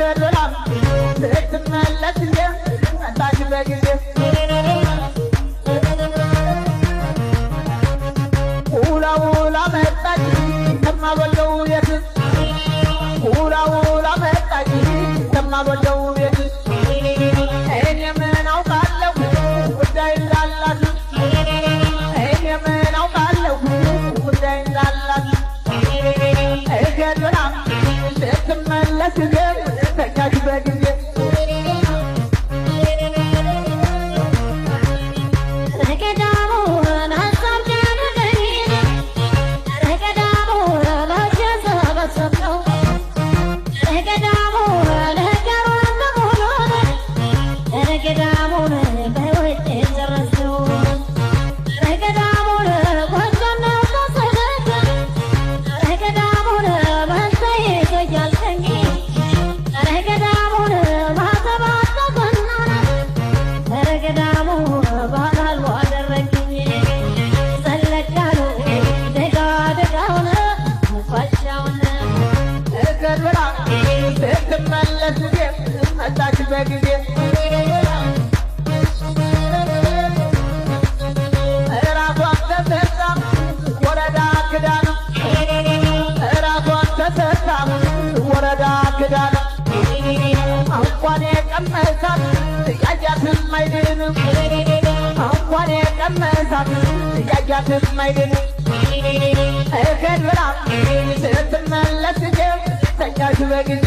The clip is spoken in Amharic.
እከድራም ስትመለስ ጊዜ መጣች በጊዜ ውላ ውላ መጣች ከማልወደው ቤት ውላ ውላ መጣች ከማልወደው ቤት እኔ ምን አውቃለሁ ጉዳይ እንዳላት እኔ ምን አውቃለሁ ጉዳይ እንዳላት እከድራም ስትመለስ ጊዜ ተኛች በጊዜ ስትመለስ ጊዜ መጣች በጊዜ እራሷን ተሰርታ ወረዳ ክዳን እራሷን ተሰርታ ወረዳ ክዳን እንኳን የቀመሳት ያያትም አይድንም እንኳን የቀመሳት ያያትም አይድንም እከድራም ስትመለስ ጊዜ ተኛች በጊዜ